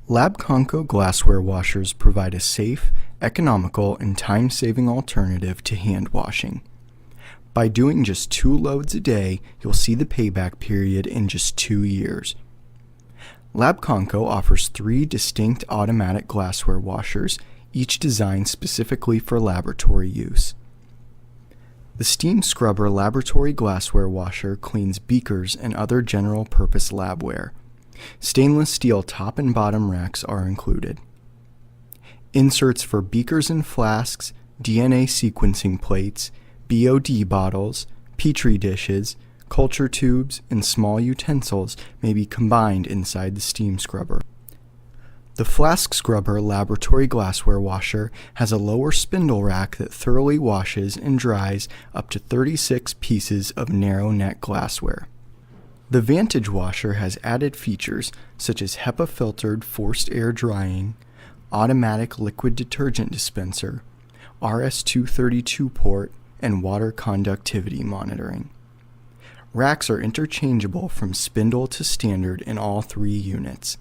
Labconco glassware washers provide a safe, economical, and time-saving alternative to hand washing. By doing just 2 loads a day, you'll see the payback period in just 2 years. Labconco offers 3 distinct automatic glassware washers, each designed specifically for laboratory use. The SteamScrubber Laboratory Glassware Washer cleans beakers and other general-purpose labware. Stainless steel top and bottom racks are included. Inserts for beakers and flasks, DNA sequencing plates, BOD bottles, petri dishes, culture tubes, and small utensils may be combined inside the SteamScrubber. The FlaskScrubber Laboratory Glassware Washer has a lower spindle rack that thoroughly washes and dries up to 36 pieces of narrow neck glassware. The Vantage washer has added features such as HEPA-filtered forced air drying, automatic liquid detergent dispenser, RS-232 port, and water conductivity monitoring. Racks are interchangeable from spindle to standard in all 3 units.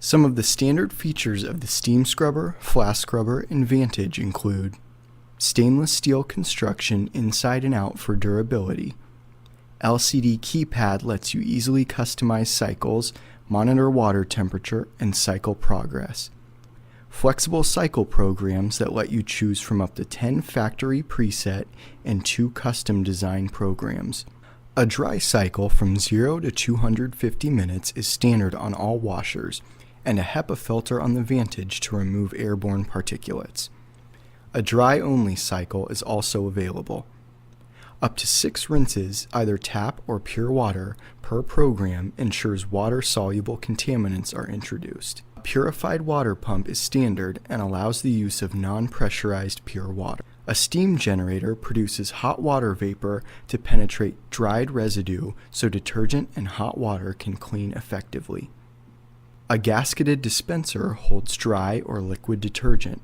Some of the standard features of the SteamScrubber, FlaskScrubber, and Vantage include stainless steel construction inside and out for durability. LCD keypad lets you easily customize cycles, monitor water temperature, and cycle progress. Flexible cycle programs that let you choose from up to 10 factory preset and 2 custom design programs. A dry cycle from 0 to 250 minutes is standard on all washers, and a HEPA filter on the Vantage to remove airborne particulates. A dry-only cycle is also available. Up to 6 rinses, either tap or pure water, per program ensures water-soluble contaminants are introduced. A purified water pump is standard and allows the use of non-pressurized pure water. A steam generator produces hot water vapor to penetrate dried residue so detergent and hot water can clean effectively. A gasketed dispenser holds dry or liquid detergent.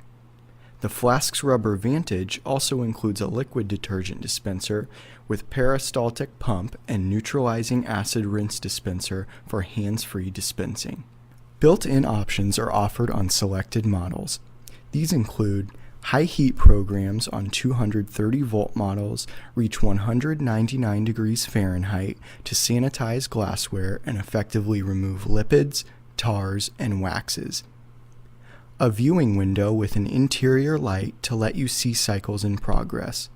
The FlaskScrubber Vantage also includes a liquid detergent dispenser with peristaltic pump and neutralizing acid rinse dispenser for hands-free dispensing. Built-in options are offered on selected models. These include high heat programs on 230-volt models reach 199 degrees Fahrenheit to sanitize glassware and effectively remove lipids, tars, and waxes. A viewing window with an interior light to let you see cycles in progress.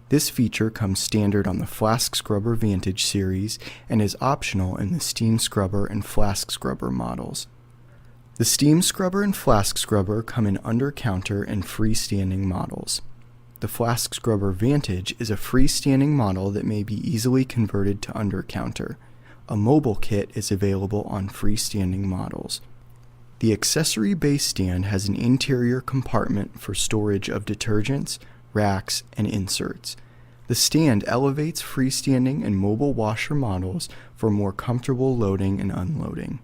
This feature comes standard on the FlaskScrubber Vantage series and is optional in the SteamScrubber and FlaskScrubber models. The SteamScrubber and FlaskScrubber come in Undercounter and freestanding models. The FlaskScrubber Vantage is a freestanding model that may be easily converted to Undercounter. A mobile kit is available on freestanding models. The accessory base stand has an interior compartment for storage of detergents, racks, and inserts. The stand elevates freestanding and mobile washer models for more comfortable loading and unloading.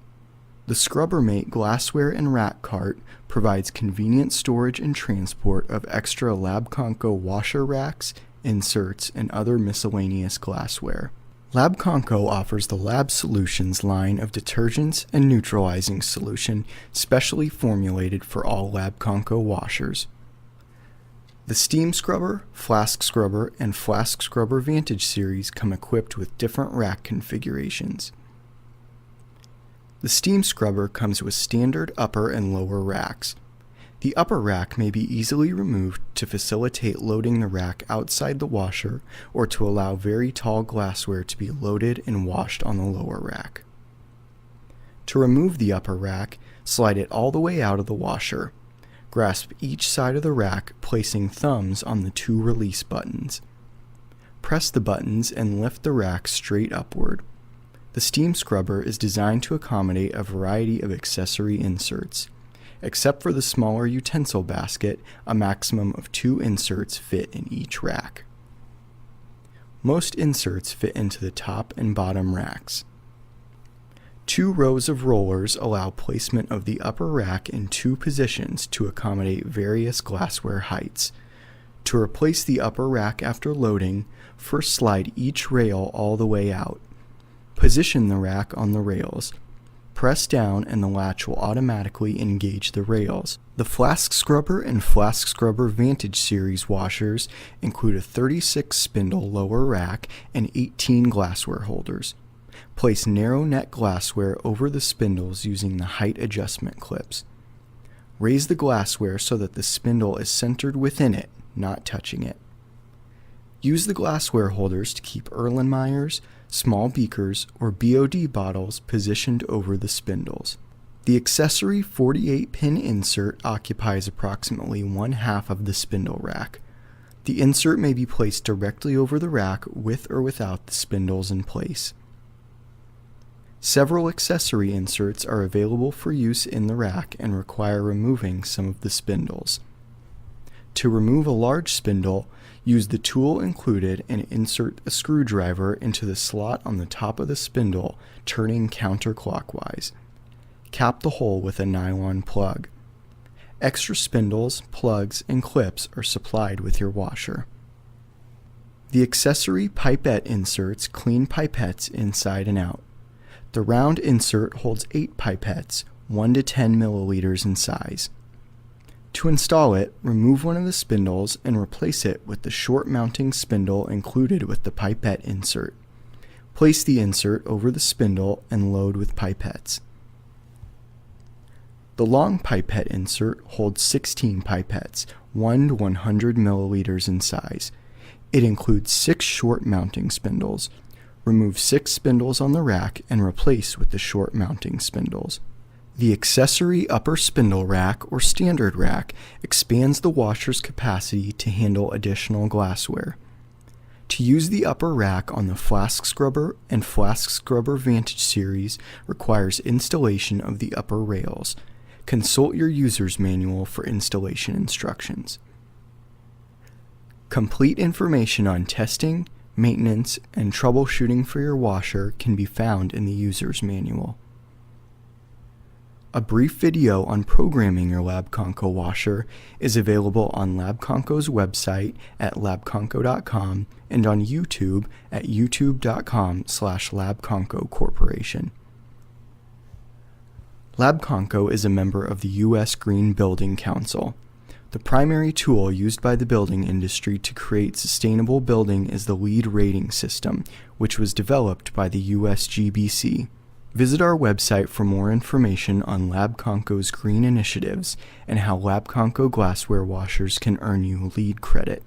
The ScrubberMate glassware and rack cart provides convenient storage and transport of extra Labconco washer racks, inserts, and other miscellaneous glassware. Labconco offers the Lab Solutions line of detergents and neutralizing solution specially formulated for all Labconco washers. The SteamScrubber, FlaskScrubber, and FlaskScrubber Vantage series come equipped with different rack configurations. The SteamScrubber comes with standard upper and lower racks. The upper rack may be easily removed to facilitate loading the rack outside the washer or to allow very tall glassware to be loaded and washed on the lower rack. To remove the upper rack, slide it all the way out of the washer. Grasp each side of the rack, placing thumbs on the 2 release buttons. Press the buttons and lift the rack straight upward. The SteamScrubber is designed to accommodate a variety of accessory inserts. Except for the smaller utensil basket, a maximum of 2 inserts fit in each rack. Most inserts fit into the top and bottom racks. 2 rows of rollers allow placement of the upper rack in 2 positions to accommodate various glassware heights. To replace the upper rack after loading, first slide each rail all the way out. Position the rack on the rails. Press down and the latch will automatically engage the rails. The FlaskScrubber and FlaskScrubber Vantage series washers include a 36 spindle lower rack and 18 glassware holders. Place narrow neck glassware over the spindles using the height adjustment clips. Raise the glassware so that the spindle is centered within it, not touching it. Use the glassware holders to keep Erlenmeyer's, small beakers, or BOD bottles positioned over the spindles. The accessory 48-pin insert occupies approximately 1/2 of the spindle rack. The insert may be placed directly over the rack with or without the spindles in place. Several accessory inserts are available for use in the rack and require removing some of the spindles. To remove a large spindle, use the tool included and insert a screwdriver into the slot on the top of the spindle, turning counterclockwise. Cap the hole with a nylon plug. Extra spindles, plugs, and clips are supplied with your washer. The accessory pipette inserts clean pipettes inside and out. The round insert holds 8 pipettes, 1 to 10 milliliters in size. To install it, remove one of the spindles and replace it with the short mounting spindle included with the pipette insert. Place the insert over the spindle and load with pipettes. The long pipette insert holds 16 pipettes, 1 to 100 milliliters in size. It includes 6 short mounting spindles. Remove 6 spindles on the rack and replace with the short mounting spindles. The accessory upper spindle rack or standard rack expands the washer's capacity to handle additional glassware. To use the upper rack on the FlaskScrubber and FlaskScrubber Vantage series requires installation of the upper rails. Consult your user's manual for installation instructions. Complete information on testing, maintenance, and troubleshooting for your washer can be found in the user's manual. A brief video on programming your Labconco washer is available on Labconco's website at labconco.com and on YouTube at youtube.com/Labconco Corporation. Labconco is a member of the U.S. Green Building Council. The primary tool used by the building industry to create sustainable building is the LEED rating system, which was developed by the USGBC. Visit our website for more information on Labconco's green initiatives and how Labconco glassware washers can earn you LEED credit.